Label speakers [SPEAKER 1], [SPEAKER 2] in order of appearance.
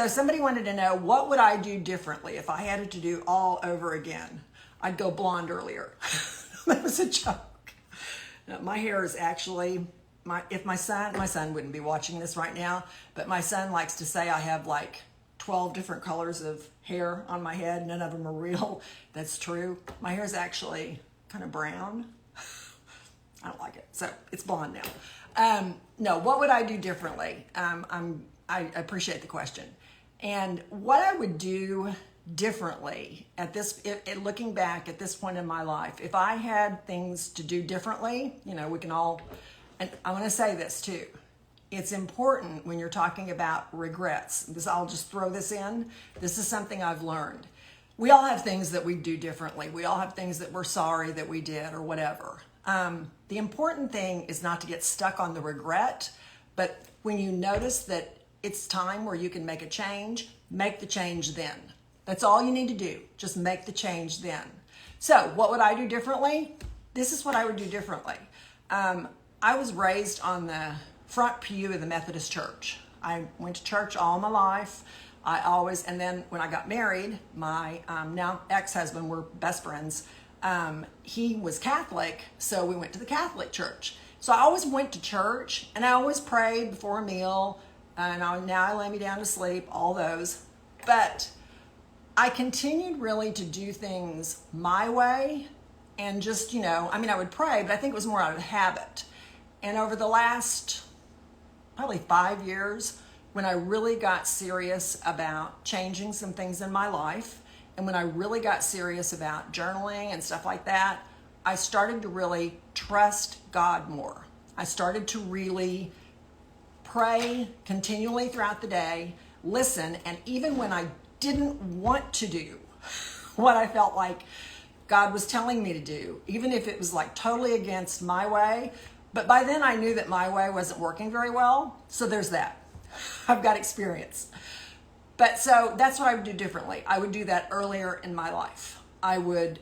[SPEAKER 1] So somebody wanted to know, what would I do differently if I had it to do all over again? I'd go blonde earlier. That was a joke. My hair is actually, my son wouldn't be watching this right now, but my son likes to say I have like 12 different colors of hair on my head. None of them are real. That's true. My hair is actually kind of brown. I don't like it. So it's blonde now. No, what would I do differently? I appreciate the question. And what I would do differently at this, looking back at this point in my life, if I had things to do differently, you know, we can all, and I want to say this too. It's important when you're talking about regrets. I'll just throw this in. This is something I've learned. We all have things that we do differently. We all have things that we're sorry that we did or whatever. The important thing is not to get stuck on the regret, but when you notice that it's time where you can make a change, make the change then. That's all you need to do. Just make the change then. So what would I do differently? This is what I would do differently. I was raised on the front pew of the Methodist Church. I went to church all my life. And then when I got married, my now ex-husband, we're best friends, he was Catholic, so we went to the Catholic church. So I always went to church, and I always prayed before a meal, and now I lay me down to sleep, all those. But I continued really to do things my way, and just, you know, I mean, I would pray, but I think it was more out of habit. And over the last probably 5 years, when I really got serious about changing some things in my life, and when I really got serious about journaling and stuff like that, I started to really trust God more. I started to really pray continually throughout the day, listen, and even when I didn't want to do what I felt like God was telling me to do, even if it was like totally against my way, but by then I knew that my way wasn't working very well, so there's that. I've got experience. But so that's what I would do differently. I would do that earlier in my life. I would